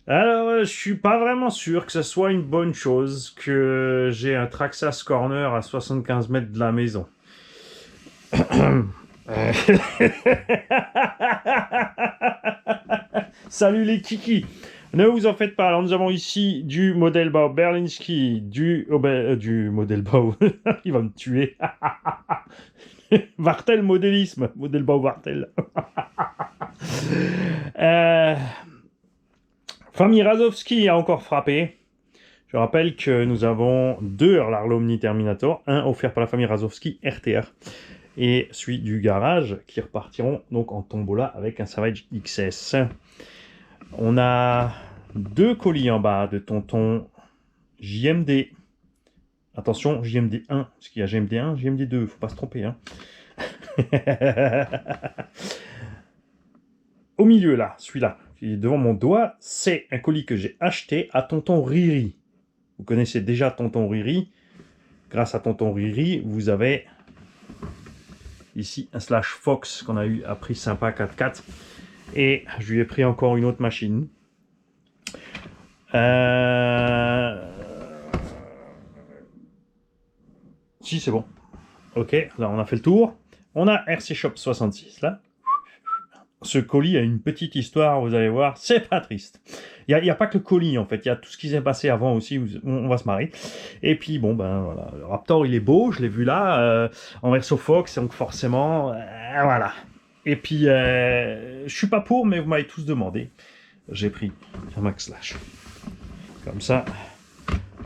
Alors, je suis pas vraiment sûr que ce soit une bonne chose que j'ai un Traxxas Corner à 75 mètres de la maison. Euh, Salut les kikis. Ne vous en faites pas. Alors, nous avons ici du modèle Bau Berlinski, du modèle Bau. Il va me tuer. Vartel modélisme. Modèle Bau Vartel. euh, Famille Razowski a encore frappé. Je rappelle que nous avons deux Larlo Omni Terminator, un offert par la famille Razowski RTR et celui du garage qui repartiront donc en tombola avec un Savage XS. On a deux colis en bas de tonton JMD. Attention, JMD1, parce qu'il y a JMD1, JMD2, faut pas se tromper. Hein. Au milieu là, celui-là, qui est devant mon doigt, c'est un colis que j'ai acheté à tonton Riri. Vous connaissez déjà tonton Riri. Grâce à tonton Riri, vous avez ici un Slash Fox qu'on a eu à prix sympa 4x4. Et je lui ai pris encore une autre machine. Si, c'est bon. Ok, là on a fait le tour. On a RC Shop 66 là. Ce colis a une petite histoire, vous allez voir, c'est pas triste. Il n'y a pas que le colis en fait, il y a tout ce qui s'est passé avant aussi, on va se marrer. Et puis bon, ben voilà, le Raptor il est beau, je l'ai vu là, en verso Fox, donc forcément, voilà. Et puis, je suis pas pour, mais vous m'avez tous demandé. J'ai pris un Max Slash. Comme ça,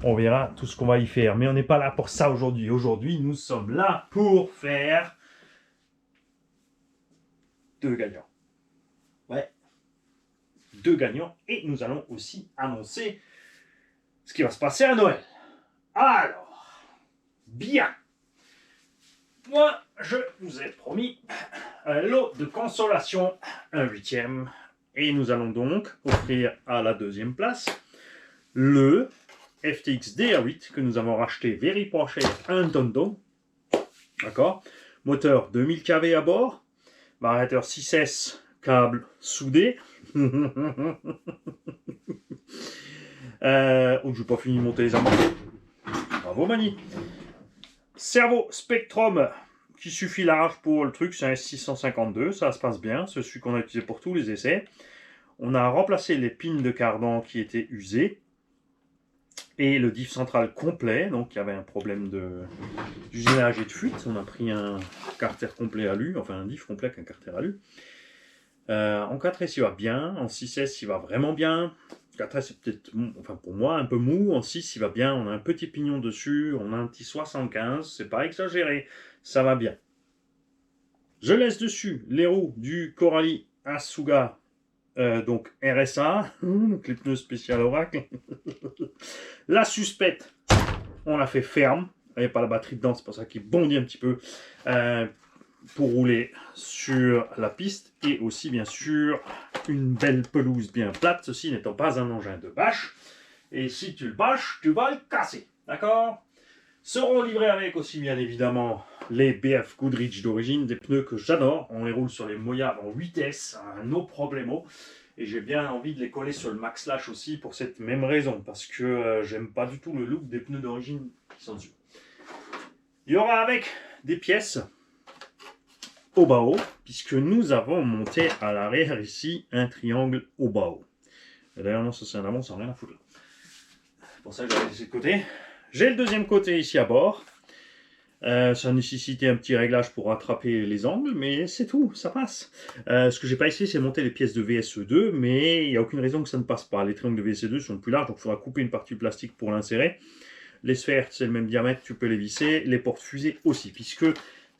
on verra tout ce qu'on va y faire. Mais on n'est pas là pour ça aujourd'hui. Aujourd'hui, nous sommes là pour faire deux gagnants. Ouais, deux gagnants. Et nous allons aussi annoncer ce qui va se passer à Noël. Alors, bien. Moi, je vous ai promis un lot de consolation, un 8e. Et nous allons donc offrir à la 2e place le FTX DR8 que nous avons racheté very pas cher, un tonton. D'accord. Moteur 2000 kV à bord. Variateur 6S, câble soudé. Je n'ai pas fini de monter les amortis. Bravo Mani. Servo Spectrum qui suffit large pour le truc, c'est un S652, ça se passe bien, c'est celui qu'on a utilisé pour tous les essais. On a remplacé les pins de cardan qui étaient usés et le diff central complet, donc il y avait un problème d'usinage et de fuite. On a pris un carter complet alu, enfin un diff complet avec un carter alu. En 4S il va bien, en 6S il va vraiment bien. 4S c'est peut-être, enfin pour moi, un peu mou. En 6 il va bien, on a un petit pignon dessus, on a un petit 75, c'est pas exagéré, ça va bien. Je laisse dessus les roues du Coralie Asuga, donc RSA, donc les pneus spécial Oracle. La suspecte, on l'a fait ferme, il n'y a pas la batterie dedans, c'est pour ça qu'il bondit un petit peu. Pour rouler sur la piste et aussi bien sûr une belle pelouse bien plate, ceci n'étant pas un engin de bâche. Et si tu le bâches, tu vas le casser, d'accord? Seront livrés avec aussi bien évidemment les BF Goodrich d'origine, des pneus que j'adore. On les roule sur les Moyave en 8S, no problemo. Et j'ai bien envie de les coller sur le Max Slash aussi pour cette même raison, parce que j'aime pas du tout le look des pneus d'origine qui sont dessus. Il y aura avec des pièces au bas-haut, puisque nous avons monté à l'arrière ici un triangle au bas-haut. D'ailleurs, non, ça c'est un avant, ça n'a rien à foutre. C'est pour ça que j'ai laissé de côté. J'ai le deuxième côté ici à bord. Ça nécessitait un petit réglage pour rattraper les angles, mais c'est tout, ça passe. Ce que j'ai pas essayé, c'est monter les pièces de VSE2, mais il n'y a aucune raison que ça ne passe pas. Les triangles de VSE2 sont plus larges, donc il faudra couper une partie du plastique pour l'insérer. Les sphères, c'est le même diamètre, tu peux les visser. Les portes fusées aussi, puisque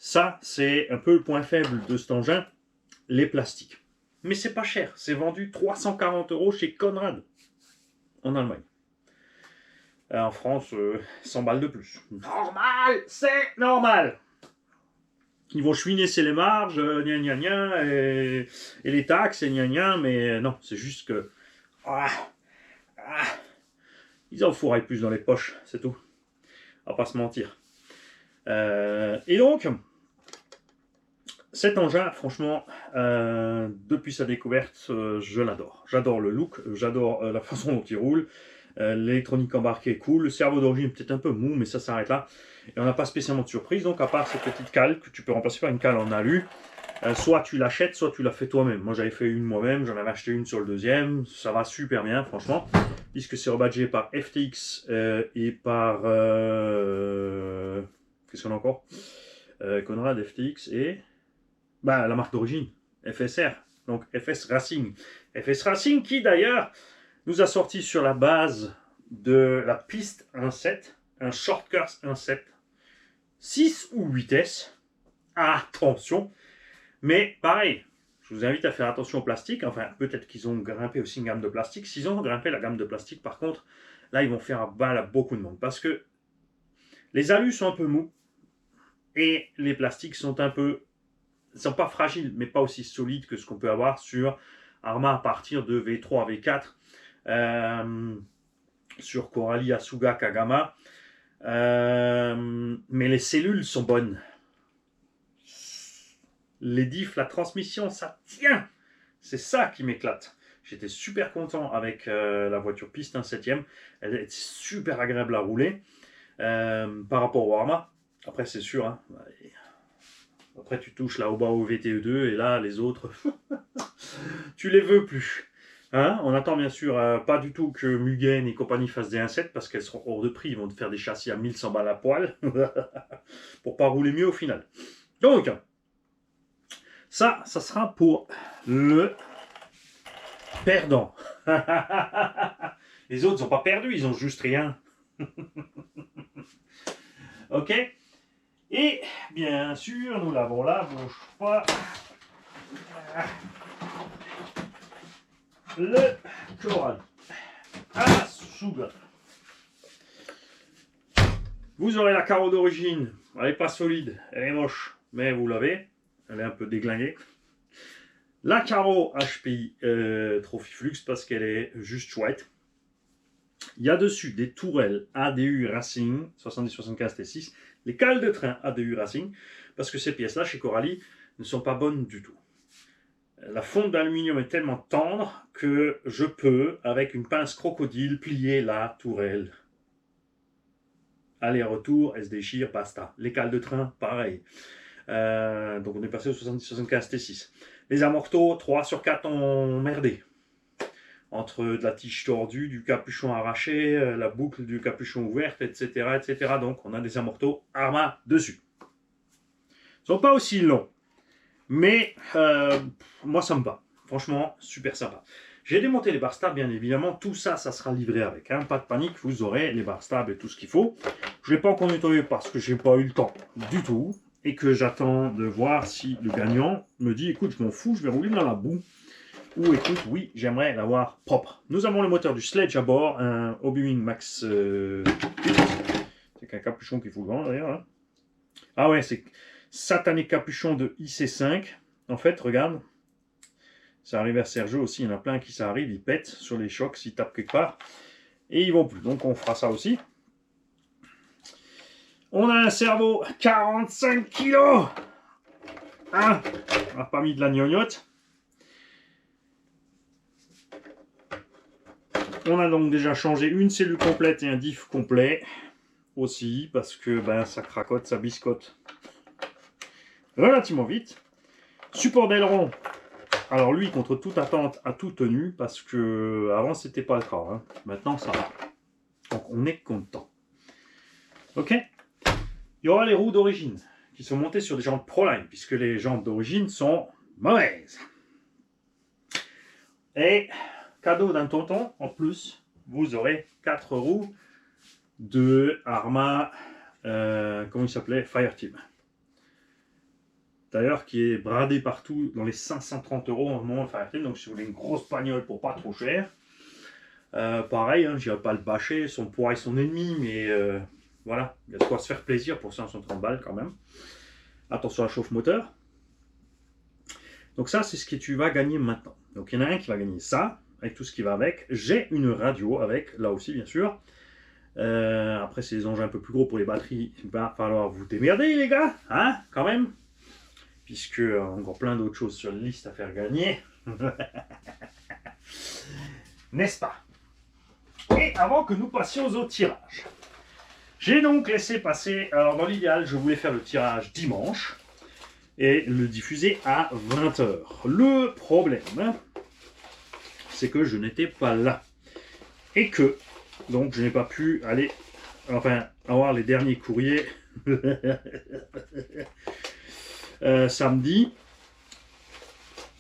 ça, c'est un peu le point faible de cet engin, les plastiques. Mais c'est pas cher, c'est vendu 340 € chez Conrad, en Allemagne. En France, 100 balles de plus. Normal, c'est normal. Ils vont chouiner les marges, gna gna gna, et les taxes, et gna gna, mais non, c'est juste que... ils en fourraient plus dans les poches, c'est tout. On va pas se mentir. Et donc, Cet engin, franchement, depuis sa découverte, je l'adore. J'adore le look, j'adore la façon dont il roule. L'électronique embarquée est cool. Le cerveau d'origine est peut-être un peu mou, mais ça s'arrête là. Et on n'a pas spécialement de surprise, donc à part cette petite cale que tu peux remplacer par une cale en alu. Soit tu l'achètes, soit tu la fais toi-même. Moi j'avais fait une moi-même, j'en avais acheté une sur le deuxième. Ça va super bien, franchement. Puisque c'est rebadgé par FTX et par... Qu'est-ce qu'on a encore Conrad, FTX et... Bah, la marque d'origine, FSR. Donc FS Racing. FS Racing qui d'ailleurs nous a sorti sur la base de la piste 1.7, un shortcut 1.7, 6 ou 8S. Attention! Mais pareil, je vous invite à faire attention au plastique. Enfin, peut-être qu'ils ont grimpé aussi une gamme de plastique. S'ils ont grimpé la gamme de plastique, par contre, là, ils vont faire mal à beaucoup de monde. Parce que les alus sont un peu mous. Et les plastiques sont un peu... Ils sont pas fragiles, mais pas aussi solides que ce qu'on peut avoir sur Arma à partir de V3, V4. Sur Coralie, Asuga, Kagama. Mais les cellules sont bonnes. Les diffs, la transmission, ça tient. C'est ça qui m'éclate. J'étais super content avec la voiture piste 1/7e. Elle est super agréable à rouler par rapport au Arma. Après, c'est sûr. Hein, après, tu touches là au bas au VTE2 et là, les autres, tu les veux plus. Hein, on attend bien sûr pas du tout que Mugen et compagnie fassent des 1.7 parce qu'elles seront hors de prix. Ils vont te faire des châssis à 1100 balles à poil pour pas rouler mieux au final. Donc, ça sera pour le perdant. Les autres n'ont pas perdu, ils ont juste rien. Ok. Et bien sûr, nous l'avons là, bouge pas. Le Coralie Asuga. Vous aurez la carreau d'origine. Elle n'est pas solide, elle est moche, mais vous l'avez. Elle est un peu déglinguée. La carreau HPI Trophy Flux parce qu'elle est juste chouette. Il y a dessus des tourelles ADU Racing 70-75 T6, les cales de train ADU Racing, parce que ces pièces-là chez Coralie ne sont pas bonnes du tout. La fonte d'aluminium est tellement tendre que je peux, avec une pince crocodile, plier la tourelle. Aller-retour, elle se déchire, basta. Les cales de train, pareil. Donc on est passé au 70-75 T6. Les amortos, 3 sur 4 ont merdé. Entre de la tige tordue, du capuchon arraché, la boucle du capuchon ouverte, etc., etc. Donc on a des amortos Arma dessus. Ils sont pas aussi longs. Mais moi ça me va. Franchement, super sympa. J'ai démonté les barres stables, bien évidemment. Tout ça, ça sera livré avec. Hein. Pas de panique, vous aurez les barres stables et tout ce qu'il faut. Je ne l'ai pas encore nettoyé parce que j'ai pas eu le temps du tout. Et que j'attends de voir si le gagnant me dit, écoute, je m'en fous, je vais rouler dans la boue. Ou écoute, oui, j'aimerais l'avoir propre. Nous avons le moteur du Sledge à bord, un Hobby-Wing Max. C'est qu'un capuchon qui fout le vent d'ailleurs. Hein. Ah ouais, c'est satané capuchon de IC5. En fait, regarde. Ça arrive à Sergio aussi, il y en a plein qui ça arrive, ils pètent sur les chocs, s'ils tapent quelque part. Et ils vont plus. Donc on fera ça aussi. On a un cerveau 45 kg. Hein, on n'a pas mis de la gnognotte. On a donc déjà changé une cellule complète et un diff complet aussi parce que ben, ça cracote, ça biscotte relativement vite. Support d'aileron. Alors lui, contre toute attente, a tout tenu parce que avant c'était pas le cas. Hein. Maintenant ça va. Donc on est content. Ok. Il y aura les roues d'origine qui sont montées sur des jantes Proline puisque les jantes d'origine sont mauvaises. Et cadeau d'un tonton, en plus, vous aurez 4 roues de Arma, comment il s'appelait, Fireteam. D'ailleurs, qui est bradé partout dans les 530 € en moment Fireteam. Donc, si vous voulez une grosse bagnole pour pas trop cher, pareil, hein, je n'irai pas le bâcher, son poids est son ennemi, mais voilà, il y a de quoi se faire plaisir pour 530 balles quand même. Attention à la chauffe moteur. Donc, ça, c'est ce que tu vas gagner maintenant. Donc, il y en a un qui va gagner ça, avec tout ce qui va avec. J'ai une radio avec, là aussi, bien sûr. Après, c'est des engins un peu plus gros pour les batteries. Il va falloir vous démerder, les gars, hein, quand même. puisque encore plein d'autres choses sur la liste à faire gagner. N'est-ce pas? Et avant que nous passions au tirage, j'ai donc laissé passer, alors dans l'idéal, je voulais faire le tirage dimanche et le diffuser à 20 h. Le problème, c'est que je n'étais pas là. Et que, donc, je n'ai pas pu aller, enfin, avoir les derniers courriers samedi.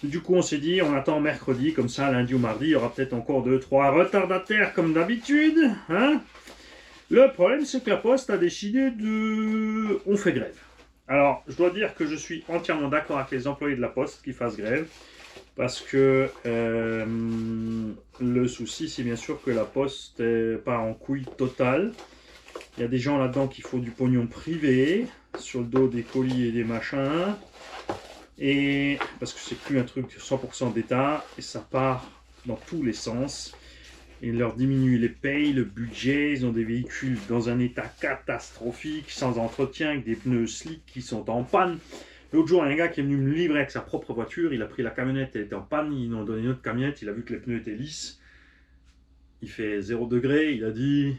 Du coup, on s'est dit, on attend mercredi, comme ça, lundi ou mardi, il y aura peut-être encore 2-3 retardataires comme d'habitude. Hein, le problème, c'est que la Poste a décidé de... On fait grève. Alors, je dois dire que je suis entièrement d'accord avec les employés de la Poste qui fassent grève. Parce que le souci, c'est bien sûr que la Poste part en couille totale. Il y a des gens là-dedans qui font du pognon privé sur le dos des colis et des machins. Et parce que c'est plus un truc 100% d'État et ça part dans tous les sens. Ils leur diminuent les payes, le budget, ils ont des véhicules dans un état catastrophique, sans entretien, avec des pneus slick qui sont en panne. L'autre jour, il y a un gars qui est venu me livrer avec sa propre voiture, il a pris la camionnette, elle était en panne, ils lui ont donné une autre camionnette, il a vu que les pneus étaient lisses. Il fait 0 degré, il a dit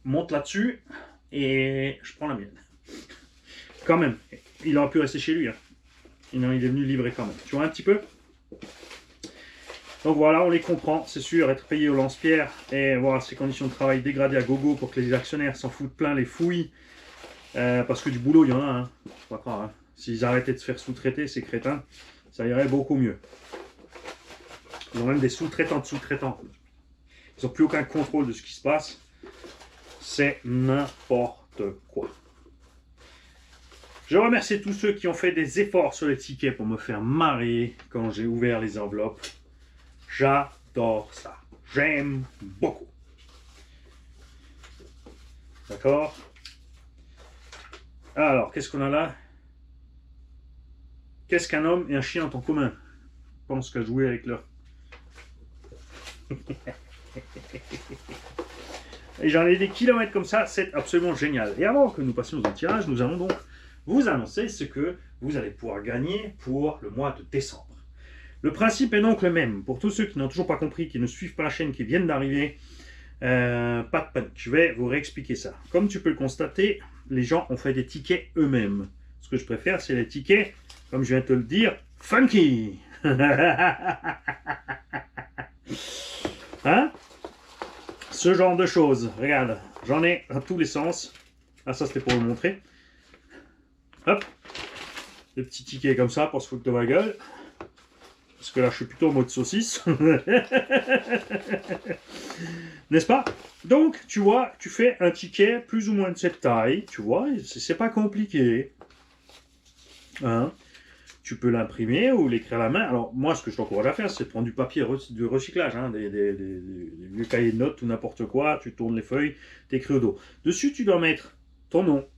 monte là-dessus et je prends la mienne. Quand même, il aurait pu rester chez lui. Hein. Il est venu livrer quand même. Tu vois un petit peu? Donc voilà, on les comprend, c'est sûr, être payé au lance-pierre et voir ces conditions de travail dégradées à gogo pour que les actionnaires s'en foutent plein les fouilles. Parce que du boulot, il y en a, hein. Faut pas croire. Hein. S'ils arrêtaient de se faire sous-traiter, ces crétins, ça irait beaucoup mieux. Ils ont même des sous-traitants de sous-traitants. Ils n'ont plus aucun contrôle de ce qui se passe. C'est n'importe quoi. Je remercie tous ceux qui ont fait des efforts sur les tickets pour me faire marrer quand j'ai ouvert les enveloppes. J'adore ça. J'aime beaucoup. D'accord? Alors, qu'est-ce qu'on a là? Qu'est-ce qu'un homme et un chien ont en commun? Je pense qu'à jouer avec leur... Et j'en ai des kilomètres comme ça, c'est absolument génial. Et avant que nous passions au tirage, nous allons donc vous annoncer ce que vous allez pouvoir gagner pour le mois de décembre. Le principe est donc le même. Pour tous ceux qui n'ont toujours pas compris, qui ne suivent pas la chaîne, qui viennent d'arriver, pas de panique. Je vais vous réexpliquer ça. Comme tu peux le constater, les gens ont fait des tickets eux-mêmes. Ce que je préfère, c'est les tickets, comme je viens de te le dire, funky. Hein? Ce genre de choses. Regarde, j'en ai à tous les sens. Ah, ça, c'était pour vous montrer. Hop. Des petits tickets comme ça pour se foutre de ma gueule. Parce que là, je suis plutôt en mode saucisse. N'est-ce pas? Donc, tu vois, tu fais un ticket plus ou moins de cette taille. Tu vois, c'est pas compliqué. Hein? Tu peux l'imprimer ou l'écrire à la main. Alors, moi, ce que je t'encourage à faire, c'est de prendre du papier de recyclage. Hein, des vieux cahiers de notes ou n'importe quoi. Tu tournes les feuilles, t'écris au dos. Dessus, tu dois mettre ton nom,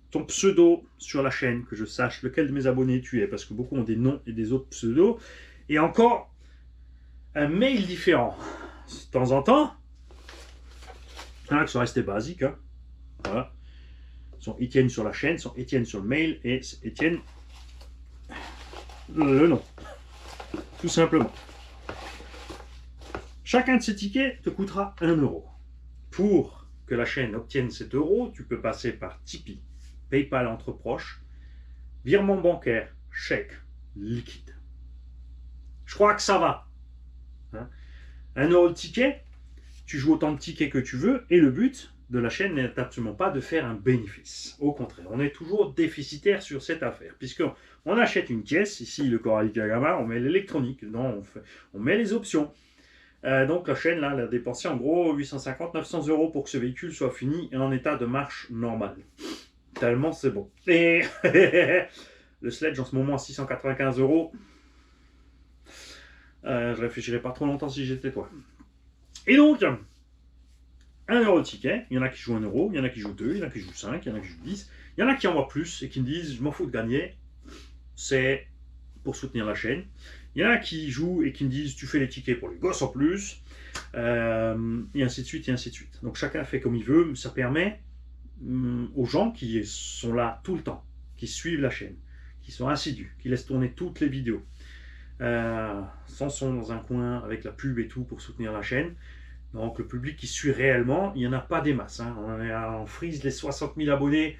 ton pseudo sur la chaîne, que je sache lequel de mes abonnés tu es, parce que beaucoup ont des noms et des autres pseudos, et encore un mail différent. De temps en temps, il y en a qui sont restés basiques, hein. Voilà. Ils sont Étienne sur la chaîne, sont Étienne sur le mail, et Étienne le nom. Tout simplement. Chacun de ces tickets te coûtera 1 €. Pour que la chaîne obtienne cet euro, tu peux passer par Tipeee, PayPal entre proches, virement bancaire, chèque, liquide. Je crois que ça va. Hein? 1 € le ticket, tu joues autant de tickets que tu veux, et le but de la chaîne n'est absolument pas de faire un bénéfice. Au contraire, on est toujours déficitaire sur cette affaire, puisqu'on achète une caisse, ici le Coralica Gamma, on met l'électronique, on met les options. Donc la chaîne, là, elle a dépensé en gros 850-900 € pour que ce véhicule soit fini et en état de marche normale. Tellement c'est bon. Et le Sledge en ce moment à 695 €. Je réfléchirais pas trop longtemps si j'étais toi. Et donc, 1 € le ticket, il y en a qui jouent 1 €, il y en a qui jouent 2, il y en a qui jouent 5, il y en a qui jouent 10, il y en a qui envoient plus et qui me disent je m'en fous de gagner, c'est pour soutenir la chaîne. Il y en a qui jouent et qui me disent tu fais les tickets pour les gosses en plus, et ainsi de suite, et ainsi de suite. Donc chacun fait comme il veut, ça permet aux gens qui sont là tout le temps, qui suivent la chaîne, qui sont assidus, qui laissent tourner toutes les vidéos. Sans son dans un coin, avec la pub et tout pour soutenir la chaîne. Donc le public qui suit réellement, il n'y en a pas des masses. Hein. On frise les 60 000 abonnés.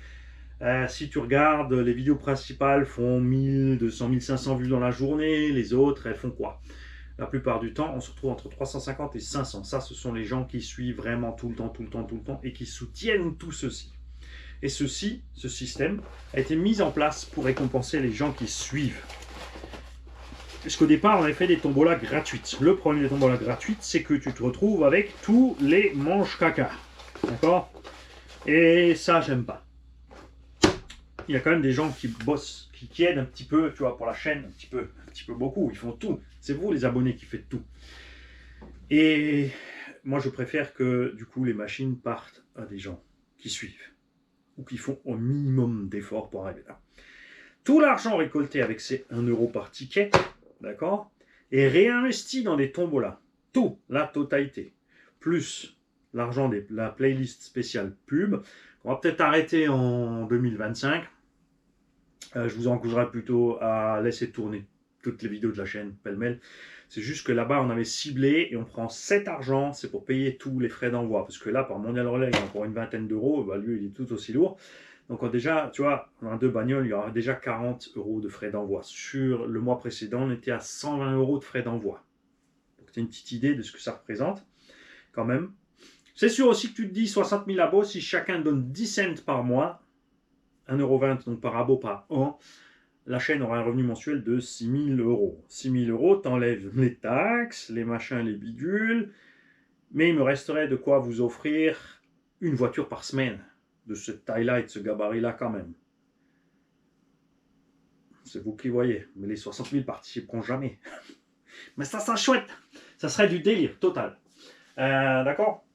Si tu regardes, les vidéos principales font 1000, 200, 1500 vues dans la journée. Les autres, elles font quoi? La plupart du temps, on se retrouve entre 350 et 500. Ça, ce sont les gens qui suivent vraiment tout le temps et qui soutiennent tout ceci. Et ce système a été mis en place pour récompenser les gens qui suivent. Puisqu'au départ, on avait fait des tombolas gratuites. Le problème des tombolas gratuites, c'est que tu te retrouves avec tous les manches caca. D'accord? Et ça, j'aime pas. Il y a quand même des gens qui bossent, qui aident un petit peu, tu vois, pour la chaîne, un petit peu beaucoup. Ils font tout. C'est vous, les abonnés, qui faites tout. Et moi, je préfère que, du coup, les machines partent à des gens qui suivent. Ou qui font au minimum d'efforts pour arriver là. Tout l'argent récolté avec ces 1 € par ticket, d'accord, est réinvesti dans des tombolas. Tout, la totalité. Plus l'argent de la playlist spéciale pub. On va peut-être arrêter en 2025. Je vous encouragerai plutôt à laisser tourner toutes les vidéos de la chaîne, pêle-mêle. C'est juste que là-bas, on avait ciblé et on prend cet argent, c'est pour payer tous les frais d'envoi. Parce que là, par Mondial Relay, il y a encore une vingtaine d'euros, bah, lui, il est tout aussi lourd. Donc déjà, tu vois, on a 2 bagnoles, il y aura déjà 40 € de frais d'envoi. Sur le mois précédent, on était à 120 € de frais d'envoi. Donc tu as une petite idée de ce que ça représente, quand même. C'est sûr aussi que tu te dis 60 000 abos, si chacun donne 10 cents par mois, 1,20 € donc par abo par an, la chaîne aura un revenu mensuel de 6 000 €. 6 000 €, t'enlèves les taxes, les machins, les bidules, mais il me resterait de quoi vous offrir une voiture par semaine, de cette taille-là et de ce gabarit-là quand même. C'est vous qui voyez, mais les 60 000 participeront jamais. Mais ça serait chouette, ça serait du délire total. D'accord?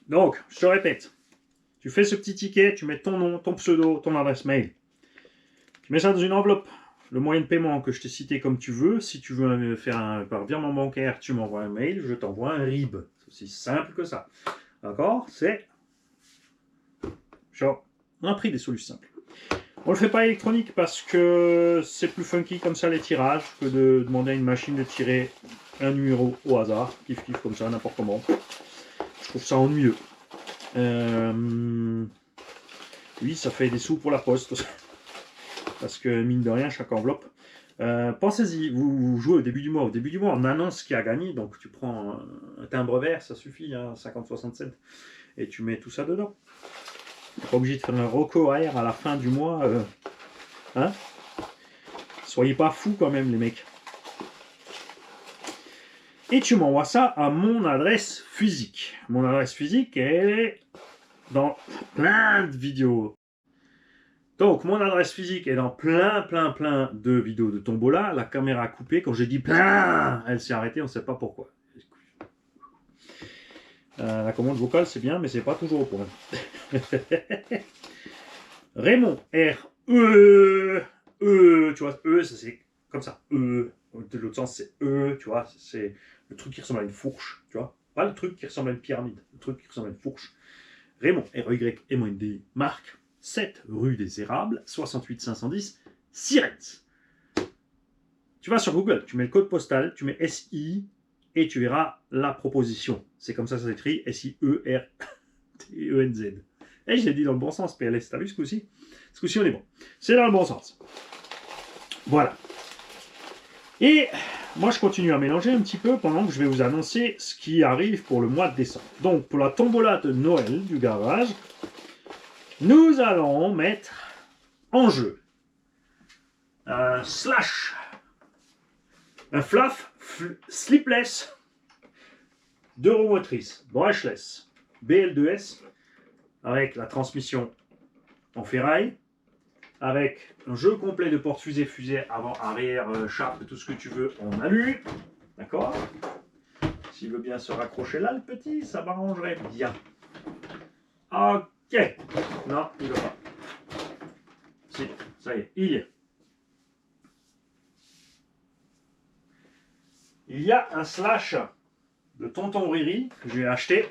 Donc, je te répète, tu fais ce petit ticket, tu mets ton nom, ton pseudo, ton adresse mail. Tu mets ça dans une enveloppe. Le moyen de paiement que je t'ai cité comme tu veux, si tu veux faire par virement bancaire, tu m'envoies un mail, je t'envoie un RIB. C'est aussi simple que ça. D'accord? C'est... Genre, on a pris des solutions simples. On le fait pas électronique parce que c'est plus funky comme ça les tirages que de demander à une machine de tirer un numéro au hasard, kiff comme ça, n'importe comment. Je trouve ça ennuyeux. Oui, ça fait des sous pour la poste. Parce que mine de rien, chaque enveloppe. Pensez-y, vous jouez au début du mois. Au début du mois, on annonce qui a gagné. Donc tu prends un timbre vert, ça suffit, hein, 50-60 cents. Et tu mets tout ça dedans. Tu n'es pas obligé de faire un reco à la fin du mois. Hein? Soyez pas fous quand même, les mecs. Et tu m'envoies ça à mon adresse physique. Mon adresse physique, elle est dans plein de vidéos. Donc, mon adresse physique est dans plein de vidéos de tombola. La caméra a coupé. Quand j'ai dit plein, elle s'est arrêtée. On ne sait pas pourquoi. La commande vocale, c'est bien, mais c'est pas toujours au point. Raymond, R-E, tu vois, E, c'est comme ça. E, de l'autre sens, c'est E, tu vois, c'est le truc qui ressemble à une fourche, tu vois. Pas le truc qui ressemble à une pyramide, le truc qui ressemble à une fourche. Raymond, R-E-Y-M-O-N-D, marque 7 rue des Érables, 68 510, Sirens. Tu vas sur Google, tu mets le code postal, tu mets SI et tu verras la proposition. C'est comme ça s'écrit S-I-E-R-T-E-N-Z. Et je l'ai dit dans le bon sens, PLS. T'as vu ce coup-ci? Ce coup-ci, on est bon. C'est dans le bon sens. Voilà. Et moi, je continue à mélanger un petit peu pendant que je vais vous annoncer ce qui arrive pour le mois de décembre. Donc, pour la tombola de Noël du garage, nous allons mettre en jeu un slash, un fluff slipless, 2 roues motrices, brushless, BL2S, avec la transmission en ferraille, avec un jeu complet de porte-fusée, fusée avant, arrière, chape, tout ce que tu veux en alu. D'accord? S'il veut bien se raccrocher là, le petit, ça m'arrangerait bien. Ok. Non, il ne veut pas. Si, ça y est, il y est. Il y a un slash de Tonton Riri que j'ai acheté.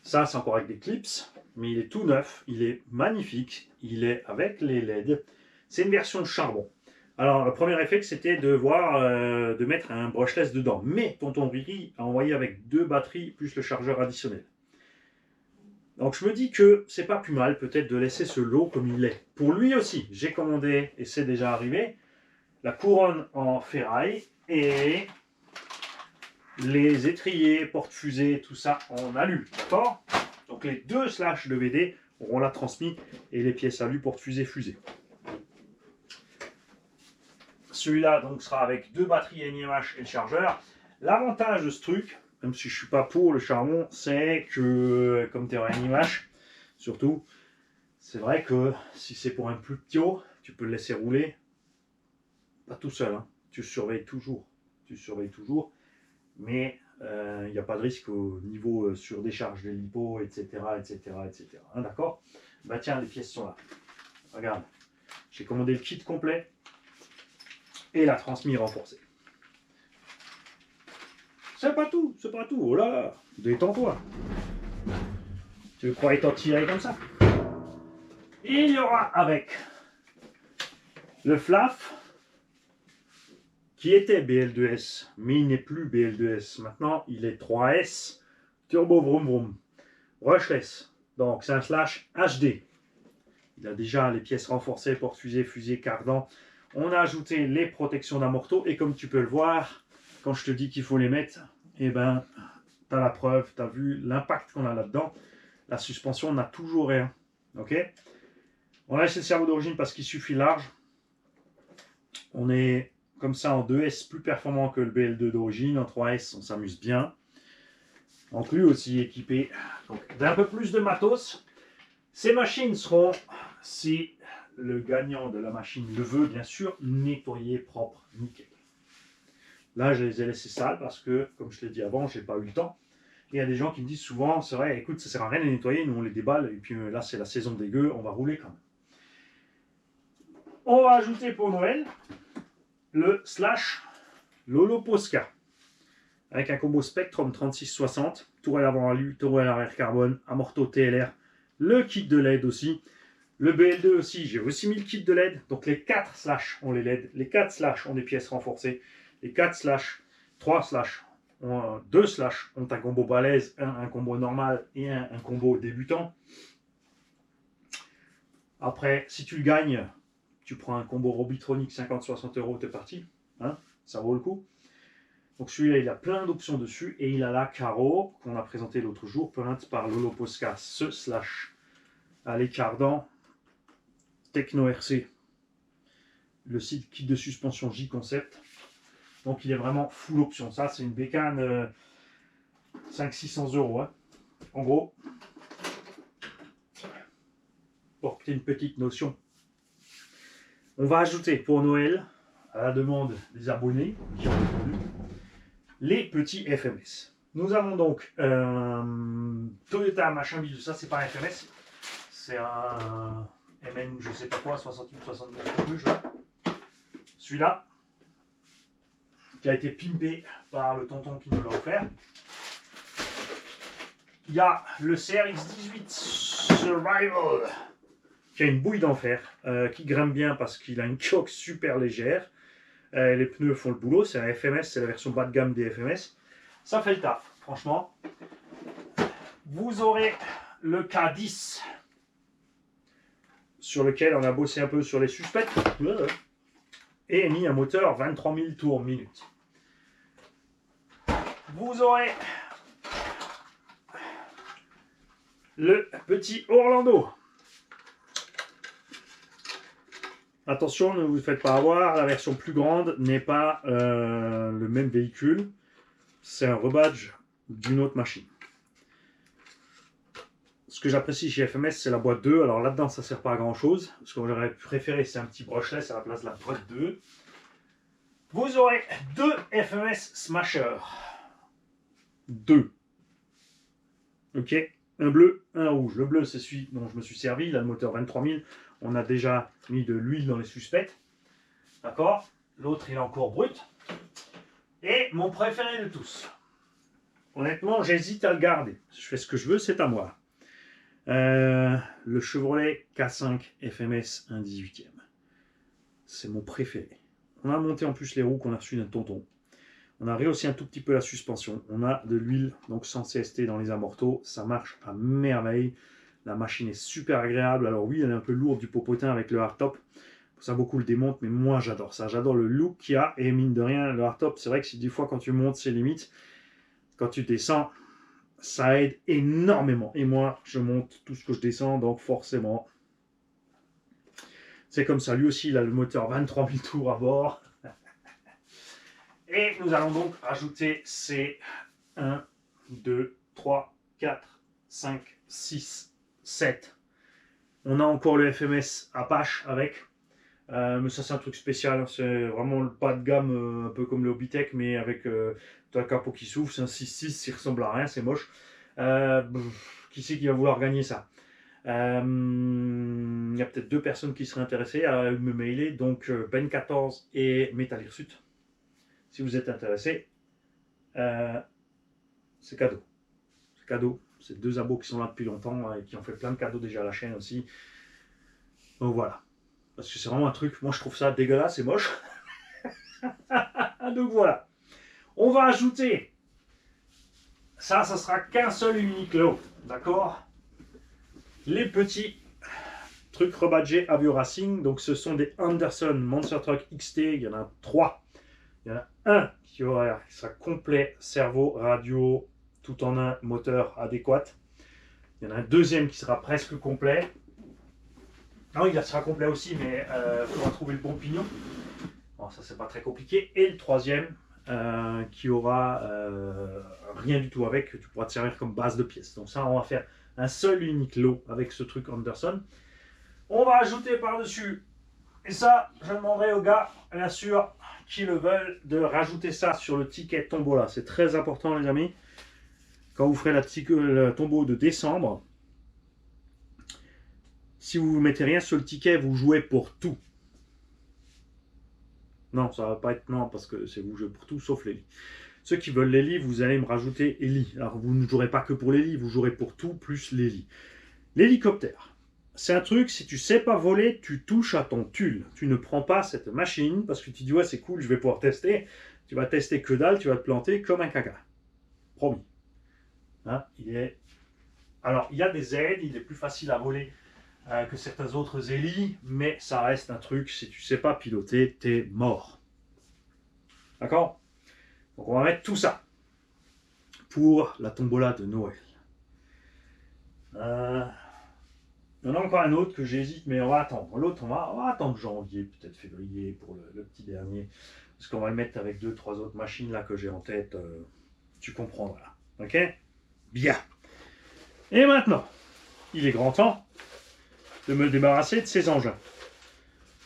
Ça, c'est encore avec des clips, mais il est tout neuf, il est magnifique, il est avec les LED. C'est une version charbon. Alors, le premier réflexe, c'était de mettre un brushless dedans. Mais tonton Riri a envoyé avec 2 batteries plus le chargeur additionnel. Donc, je me dis que c'est pas plus mal peut-être de laisser ce lot comme il est. Pour lui aussi, j'ai commandé, et c'est déjà arrivé, la couronne en ferraille et les étriers, porte-fusée, tout ça en alu. D'accord? Donc, les 2 slash de VD auront la transmis et les pièces alu, porte-fusée, fusée. Celui-là donc sera avec 2 batteries NIMH et le chargeur. L'avantage de ce truc, même si je ne suis pas pour le charbon, c'est que comme tu es en NIMH, surtout, c'est vrai que si c'est pour un plus petit eau, tu peux le laisser rouler, pas tout seul, hein. Tu surveilles toujours, mais il n'y a pas de risque au niveau surdécharge de l'hypo, etc. Hein, d'accord? Bah tiens, les pièces sont là. Regarde, j'ai commandé le kit complet et la transmise renforcée. C'est pas tout. Oh là, détends-toi. Tu croyais t'en tirer comme ça? Il y aura avec le FLAF qui était BL2S, mais il n'est plus BL2S. Maintenant, il est 3S Turbo Vroom Vroom Brushless. Donc, c'est un slash HD. Il a déjà les pièces renforcées, porte-fusée, fusée, cardan. On a ajouté les protections d'amorto et comme tu peux le voir, quand je te dis qu'il faut les mettre, eh ben, tu as la preuve, tu as vu l'impact qu'on a là-dedans. La suspension n'a toujours rien. Ok? On a laissé le cerveau d'origine parce qu'il suffit large. On est comme ça en 2S plus performant que le BL2 d'origine. En 3S, on s'amuse bien. Donc lui aussi équipé d'un peu plus de matos. Ces machines seront, si le gagnant de la machine le veut, bien sûr, nettoyées, propres, nickel. Là, je les ai laissés sales parce que, comme je l'ai dit avant, je n'ai pas eu le temps. Et il y a des gens qui me disent souvent, c'est vrai, écoute, ça ne sert à rien de les nettoyer, nous on les déballe, et puis là c'est la saison dégueu, on va rouler quand même. On va ajouter pour Noël le slash Lolo Posca avec un combo Spectrum 3660, tourelle avant alu, tourelle arrière carbone, amorto TLR, le kit de LED aussi. Le BL2 aussi, j'ai aussi mis le kit de LED. Donc les 4 slash ont les LED, les 4 slash ont des pièces renforcées, les 4 slash, 3 slash, 2 slash ont un combo balèze, un combo normal et un combo débutant. Après, si tu le gagnes, tu prends un combo Robitronic 50-60 €, t'es parti. Hein, ça vaut le coup. Donc celui-là, il a plein d'options dessus et il a la carreau qu'on a présenté l'autre jour, peinte par Lolo Posca, ce slash à l'écardan Techno RC, le site kit de suspension J-Concept. Donc il est vraiment full option. Ça, c'est une bécane 500-600 €. Hein. En gros, pour que tu aies une petite notion. On va ajouter pour Noël, à la demande des abonnés qui ont répondu, les petits FMS. Nous avons donc Toyota machin bidule, ça c'est pas un FMS, c'est un MN je sais pas quoi, 68, 69 rouge là. Celui-là, qui a été pimpé par le tonton qui nous l'a offert. Il y a le CRX-18 Survival, qui a une bouille d'enfer, qui grimpe bien parce qu'il a une coque super légère. Les pneus font le boulot, c'est un FMS, c'est la version bas de gamme des FMS. Ça fait le taf, franchement. Vous aurez le K10, sur lequel on a bossé un peu sur les suspects, et mis un moteur 23 000 tours minute. Vous aurez le petit Orlando. Attention, ne vous faites pas avoir, la version plus grande n'est pas le même véhicule. C'est un rebadge d'une autre machine. Ce que j'apprécie chez FMS, c'est la boîte 2. Alors là-dedans, ça ne sert pas à grand-chose. Ce que j'aurais préféré, c'est un petit brushless à la place de la boîte 2. Vous aurez 2 FMS Smasher. 2. Ok, un bleu, un rouge. Le bleu, c'est celui dont je me suis servi. Il a le moteur 23 000. On a déjà mis de l'huile dans les suspects. D'accord. L'autre, il est encore brut. Et mon préféré de tous. Honnêtement, j'hésite à le garder. Je fais ce que je veux, c'est à moi. Le Chevrolet K5 FMS 1/18e. c'est mon préféré. On a monté en plus les roues qu'on a reçues d'un tonton. On a rehaussé un tout petit peu la suspension. On a de l'huile, donc sans CST dans les amortos. Ça marche à merveille. La machine est super agréable. Alors oui, elle est un peu lourde du popotin avec le hardtop. Ça, beaucoup le démontent, mais moi j'adore ça. J'adore le look qu'il y a. Et mine de rien, le hardtop, c'est vrai que si des fois quand tu montes, c'est limite. Quand tu descends, ça aide énormément. Et moi, je monte tout ce que je descends, donc forcément, c'est comme ça. Lui aussi, il a le moteur 23 000 tours à bord. Et nous allons donc rajouter ces 1, 2, 3, 4, 5, 6, 7. On a encore le FMS Apache avec. Mais ça, c'est un truc spécial. C'est vraiment le pas de gamme, un peu comme le Hobbytech, mais avec un capot qui s'ouvre. C'est un 6.6, il ressemble à rien, c'est moche. Qui c'est qui va vouloir gagner ça? Il y a peut-être 2 personnes qui seraient intéressées à me mailer. Donc, Ben14 et Metal Hirsute. Si vous êtes intéressé, c'est cadeau. C'est cadeau. C'est 2 abos qui sont là depuis longtemps et qui ont fait plein de cadeaux déjà à la chaîne aussi. Donc voilà. Parce que c'est vraiment un truc, moi je trouve ça dégueulasse et moche. Donc voilà. On va ajouter. Ça sera qu'un seul et unique lot. D'accord? Les petits trucs rebadgés Avio Racing. Donc ce sont des Anderson Monster Truck XT. Il y en a 3. Il y en a un qui sera complet, cerveau, radio, tout en un, moteur adéquat. Il y en a un deuxième qui sera presque complet. Non, il sera complet aussi, mais il faudra trouver le bon pignon. Bon, ça, c'est pas très compliqué. Et le troisième qui aura rien du tout avec, tu pourras te servir comme base de pièces. Donc ça, on va faire un seul unique lot avec ce truc Anderson. On va ajouter par-dessus, et ça, je demanderai aux gars, bien sûr, qui le veulent, de rajouter ça sur le ticket tombola. C'est très important, les amis. Quand vous ferez la tombeau de décembre, si vous ne mettez rien sur le ticket, vous jouez pour tout. Non, ça va pas être non, parce que c'est vous jouez pour tout, sauf les lits. Ceux qui veulent les lits, vous allez me rajouter les lits. Alors, vous ne jouerez pas que pour les lits, vous jouerez pour tout, plus les lits. L'hélicoptère. C'est un truc, si tu sais pas voler, tu touches à ton tulle. Tu ne prends pas cette machine parce que tu dis ouais c'est cool, je vais pouvoir tester. Tu vas tester que dalle, tu vas te planter comme un caca. Promis. Hein, alors il y a des aides, il est plus facile à voler que certains autres hélis, mais ça reste un truc, si tu sais pas piloter, t'es mort. D'accord? Donc on va mettre tout ça pour la tombola de Noël. Il y en a encore un autre que j'hésite, mais on va attendre. L'autre, on va attendre janvier, peut-être février pour le petit dernier. Parce qu'on va le mettre avec 2-3 autres machines là que j'ai en tête. Tu comprendras. Ok? Bien. Et maintenant, il est grand temps de me débarrasser de ces engins.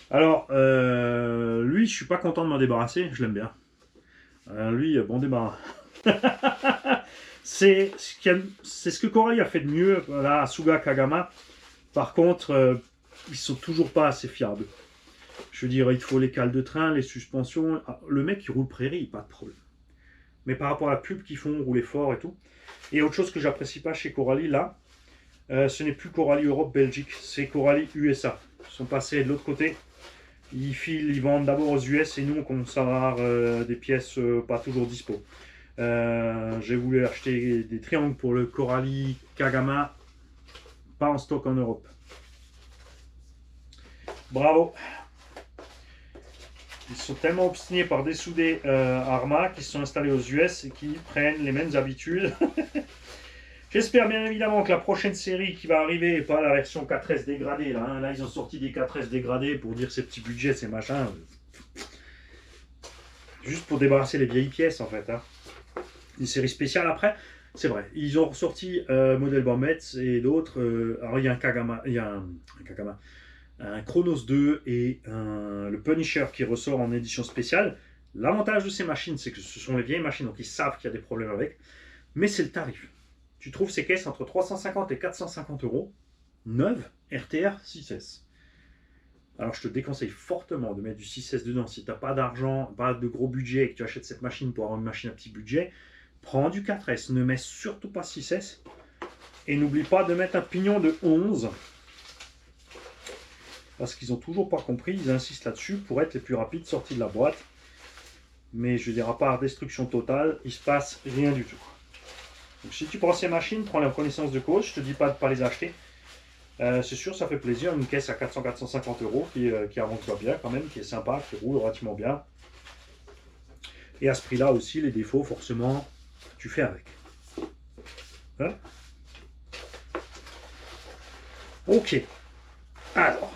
Alors, lui, je suis pas content de m'en débarrasser. Je l'aime bien. Lui, bon débarras. C'est ce que Corail a fait de mieux là, à Suga Kagama. Par contre, ils sont toujours pas assez fiables. Je veux dire, il faut les cales de train, les suspensions. Le mec, il roule prairie, pas de problème. Mais par rapport à la pub qu'ils font, rouler fort et tout. Et autre chose que j'apprécie pas chez Coralie, là, ce n'est plus Coralie Europe, Belgique, c'est Coralie USA. Ils sont passés de l'autre côté. Ils vendent d'abord aux US et nous, on commence à avoir des pièces pas toujours dispo. J'ai voulu acheter des triangles pour le Coralie Kagama. Pas en stock en Europe. Bravo. Ils sont tellement obstinés par dessoudés Arma qui se sont installés aux US et qui prennent les mêmes habitudes. J'espère bien évidemment que la prochaine série qui va arriver, pas la version 4S dégradée, là, hein. Là ils ont sorti des 4S dégradés pour dire ces petits budgets, ces machins. Juste pour débarrasser les vieilles pièces en fait. Hein. Une série spéciale après. C'est vrai, ils ont ressorti Model Bombets et d'autres. Alors il y a un Kagama, il y a un Chronos 2 et le Punisher qui ressort en édition spéciale. L'avantage de ces machines, c'est que ce sont les vieilles machines, donc ils savent qu'il y a des problèmes avec. Mais c'est le tarif. Tu trouves ces caisses entre 350 et 450 euros, neuves, RTR 6S. Alors je te déconseille fortement de mettre du 6S dedans. Si tu n'as pas d'argent, pas de gros budget et que tu achètes cette machine pour avoir une machine à petit budget, prends du 4S, ne mets surtout pas 6S. Et n'oublie pas de mettre un pignon de 11. Parce qu'ils n'ont toujours pas compris, ils insistent là-dessus pour être les plus rapides sortis de la boîte. Mais je veux dire, à part destruction totale, il se passe rien du tout. Donc si tu prends ces machines, prends-les en connaissance de cause, je te dis pas de ne pas les acheter. C'est sûr, ça fait plaisir, une caisse à 400-450 euros qui avance bien quand même, qui est sympa, qui roule relativement bien. Et à ce prix-là aussi, les défauts, forcément, tu fais avec. Hein? Ok. Alors,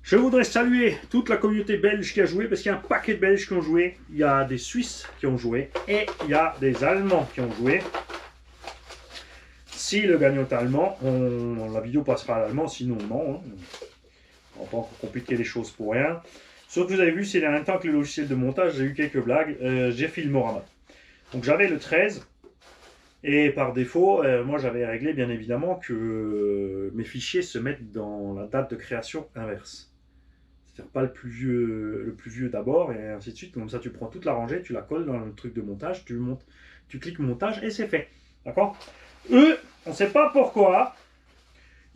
je voudrais saluer toute la communauté belge qui a joué, parce qu'il y a un paquet de Belges qui ont joué, il y a des Suisses qui ont joué, et il y a des Allemands qui ont joué. Si le gagnant est allemand, la vidéo passera à l'allemand, sinon non. Hein. On va pas encore compliquer les choses pour rien. Sauf que vous avez vu ces derniers temps avec le logiciel de montage, j'ai eu quelques blagues. J'ai Filmorama. Donc j'avais le 13. Et par défaut, moi j'avais réglé bien évidemment que mes fichiers se mettent dans la date de création inverse. C'est-à-dire pas le plus vieux d'abord et ainsi de suite. Comme ça tu prends toute la rangée, tu la colles dans le truc de montage, tu cliques montage et c'est fait. D'accord? Eux, on ne sait pas pourquoi,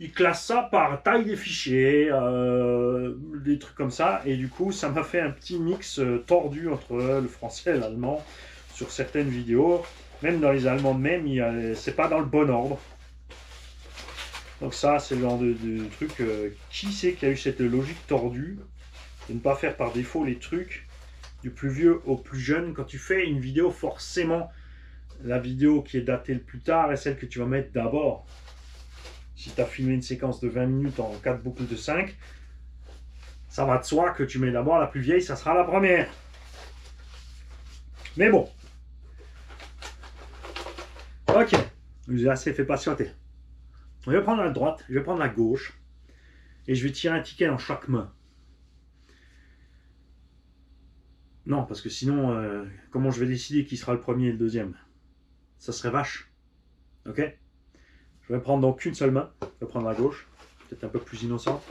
ils classent ça par taille des fichiers, des trucs comme ça. Et du coup, ça m'a fait un petit mix tordu entre le français et l'allemand sur certaines vidéos. Même dans les allemands de même, c'est pas dans le bon ordre. Donc ça, c'est le genre de truc. Qui c'est qui a eu cette logique tordue de ne pas faire par défaut les trucs du plus vieux au plus jeune? Quand tu fais une vidéo, forcément, la vidéo qui est datée le plus tard est celle que tu vas mettre d'abord. Si tu as filmé une séquence de 20 minutes en 4 boucles de 5, ça va de soi que tu mets d'abord la plus vieille, ça sera la première. Mais bon. Ok, je vous ai assez fait patienter. Je vais prendre la droite, je vais prendre la gauche, et je vais tirer un ticket dans chaque main. Non, parce que sinon, comment je vais décider qui sera le premier et le deuxième? Ça serait vache. Ok? Je vais prendre donc qu'une seule main. Je vais prendre la gauche. Peut-être un peu plus innocent.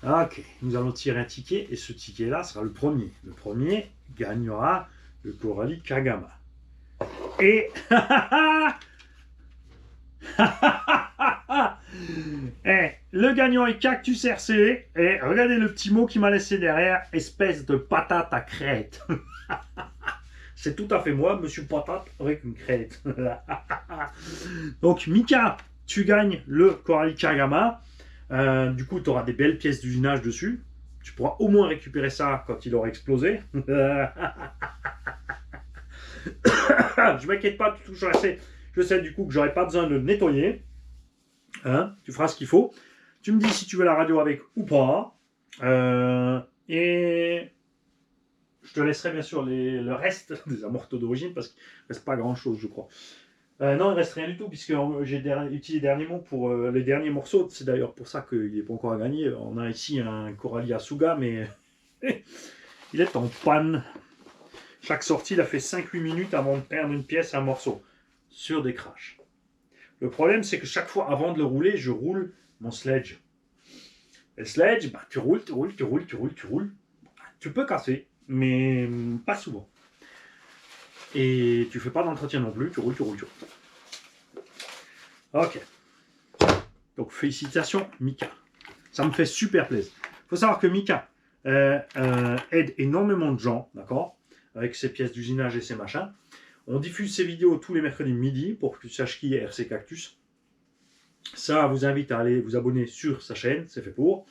Ok, nous allons tirer un ticket et ce ticket-là sera le premier. Le premier gagnera le Coralie Kagama. Et le gagnant est Cactus RC. Et regardez le petit mot qui m'a laissé derrière, espèce de patate à crête. C'est tout à fait moi, monsieur patate avec une crête. Donc Mika, tu gagnes le Coralie Kagama. Du coup, tu auras des belles pièces d'usinage dessus. Tu pourras au moins récupérer ça quand il aura explosé. Je m'inquiète pas, tu touches assez. Je sais du coup que j'aurai pas besoin de le nettoyer. Hein, tu feras ce qu'il faut. Tu me dis si tu veux la radio avec ou pas. Et je te laisserai bien sûr le reste des amortos d'origine parce qu'il ne reste pas grand chose, je crois. Non, il ne reste rien du tout puisque j'ai utilisé les derniers mots pour les derniers morceaux. C'est d'ailleurs pour ça qu'il n'est pas encore à gagner. On a ici un Coralie Asuga, mais il est en panne. Chaque sortie, il a fait 5-8 minutes avant de perdre une pièce, un morceau, sur des crashs. Le problème, c'est que chaque fois, avant de le rouler, je roule mon sledge. Et le sledge, bah, tu roules. Tu peux casser, mais pas souvent. Et tu fais pas d'entretien non plus, tu roules. Ok. Donc, félicitations, Mika. Ça me fait super plaisir. Il faut savoir que Mika aide énormément de gens, d'accord, avec ses pièces d'usinage et ses machins. On diffuse ces vidéos tous les mercredis midi pour que tu saches qui est RC Cactus. Ça vous invite à aller vous abonner sur sa chaîne, c'est fait pour.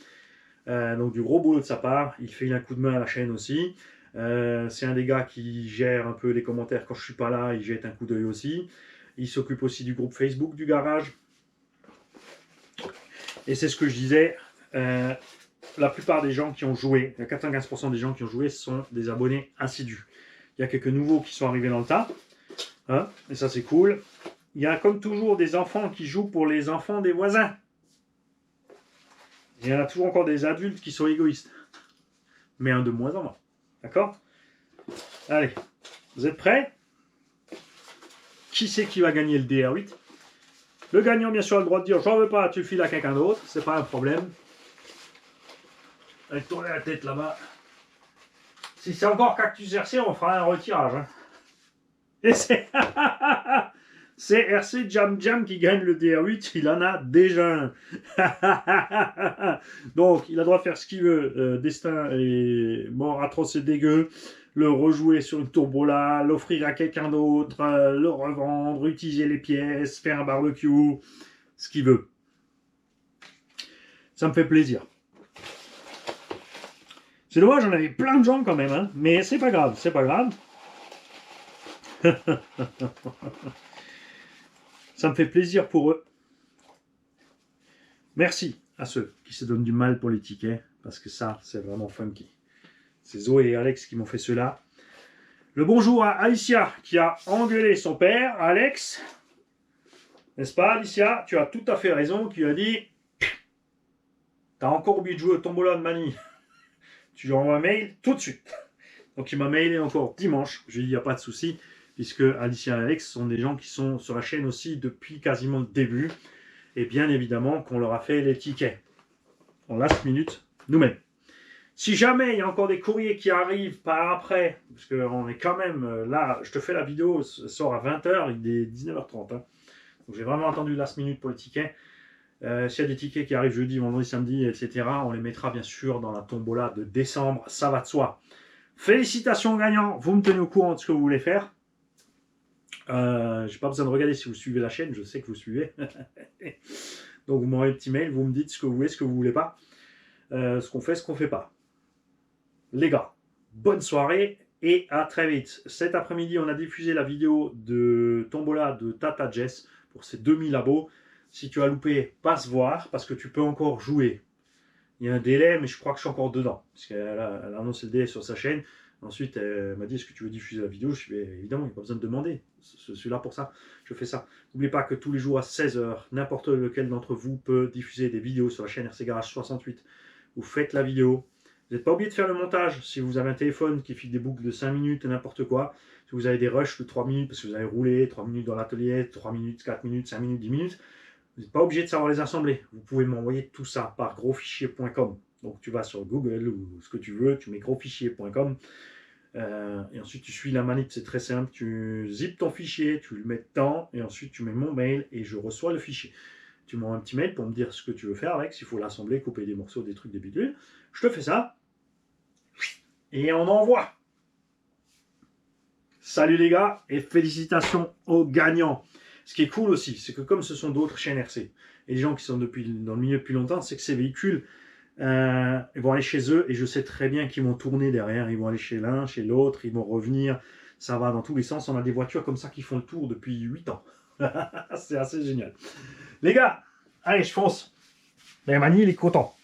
Donc du gros boulot de sa part, il fait un coup de main à la chaîne aussi. C'est un des gars qui gère un peu les commentaires quand je suis pas là, il jette un coup d'œil aussi. Il s'occupe aussi du groupe Facebook du garage. Et c'est ce que je disais, la plupart des gens qui ont joué, 95% des gens qui ont joué sont des abonnés assidus. Il y a quelques nouveaux qui sont arrivés dans le tas, hein, et ça c'est cool. Il y a comme toujours des enfants qui jouent pour les enfants des voisins. Il y en a toujours encore des adultes qui sont égoïstes. Mais un de moins en moins. D'accord? Allez, vous êtes prêts? Qui c'est qui va gagner le DR8? Le gagnant, bien sûr, a le droit de dire « J'en veux pas, tu le files à quelqu'un d'autre. » C'est pas un problème. Allez, tournez la tête là-bas. Si c'est encore Cactus RC, on fera un retirage. Hein. Et c'est C'est RC Jam Jam qui gagne le DR8, il en a déjà un. Donc, il a le droit de faire ce qu'il veut. Destin est mort, atroce et dégueu. Le rejouer sur une tombola, l'offrir à quelqu'un d'autre, le revendre, utiliser les pièces, faire un barbecue, ce qu'il veut. Ça me fait plaisir. C'est dommage, j'en avais plein de gens quand même, hein, mais c'est pas grave, c'est pas grave. Ça me fait plaisir pour eux. Merci à ceux qui se donnent du mal pour les tickets, parce que ça, c'est vraiment funky. C'est Zoé et Alex qui m'ont fait cela. Le bonjour à Alicia qui a engueulé son père, Alex. N'est-ce pas, Alicia? Tu as tout à fait raison, qui a dit t'as encore oublié de jouer au tombola de Mani. Tu lui envoies un mail tout de suite. Donc il m'a mailé encore dimanche. Je lui ai dit il n'y a pas de souci, puisque Alicia et Alex sont des gens qui sont sur la chaîne aussi depuis quasiment le début. Et bien évidemment qu'on leur a fait les tickets. En last minute, nous-mêmes. Si jamais il y a encore des courriers qui arrivent par après, parce qu'on est quand même là, je te fais la vidéo, ça sort à 20h, il est 19h30. Hein. Donc j'ai vraiment attendu last minute pour les tickets. S'il y a des tickets qui arrivent jeudi, vendredi, samedi, etc., on les mettra bien sûr dans la tombola de décembre, ça va de soi. Félicitations gagnants, vous me tenez au courant de ce que vous voulez faire. J'ai pas besoin de regarder si vous suivez la chaîne, je sais que vous suivez. Donc vous m'envoyez un petit mail, vous me dites ce que vous voulez, ce que vous voulez pas. Ce qu'on fait, ce qu'on fait pas. Les gars, bonne soirée et à très vite. Cet après-midi, on a diffusé la vidéo de tombola de Tata Jess pour ses 2000 abos. Si tu as loupé, passe voir parce que tu peux encore jouer. Il y a un délai, mais je crois que je suis encore dedans. Parce qu'elle a annoncé le délai sur sa chaîne. Ensuite, elle m'a dit, est-ce que tu veux diffuser la vidéo? Je suis évidemment, il n'y a pas besoin de demander. Je suis là pour ça. Je fais ça. N'oubliez pas que tous les jours à 16h, n'importe lequel d'entre vous peut diffuser des vidéos sur la chaîne RC Garage 68. Vous faites la vidéo. Vous n'êtes pas obligé de faire le montage. Si vous avez un téléphone qui file des boucles de 5 minutes, n'importe quoi. Si vous avez des rushs de 3 minutes, parce que vous avez roulé 3 minutes dans l'atelier, 3 minutes, 4 minutes, 5 minutes, 10 minutes, vous n'êtes pas obligé de savoir les assembler. Vous pouvez m'envoyer tout ça par grosfichier.com. Donc tu vas sur Google ou ce que tu veux, tu mets grosfichier.com. Et ensuite tu suis la manip, c'est très simple. Tu zippes ton fichier, tu le mets dedans, et ensuite tu mets mon mail et je reçois le fichier. Tu m'envoies un petit mail pour me dire ce que tu veux faire avec, s'il faut l'assembler, couper des morceaux, des trucs, des bidules. Je te fais ça. Et on envoie. Salut les gars et félicitations aux gagnants. Ce qui est cool aussi, c'est que comme ce sont d'autres chaînes RC, et les gens qui sont dans le milieu depuis longtemps, c'est que ces véhicules, ils vont aller chez eux, et je sais très bien qu'ils vont tourner derrière, ils vont aller chez l'un, chez l'autre, ils vont revenir, ça va dans tous les sens, on a des voitures comme ça qui font le tour depuis 8 ans. C'est assez génial. Les gars, allez, je fonce. Mais Mani, il est content.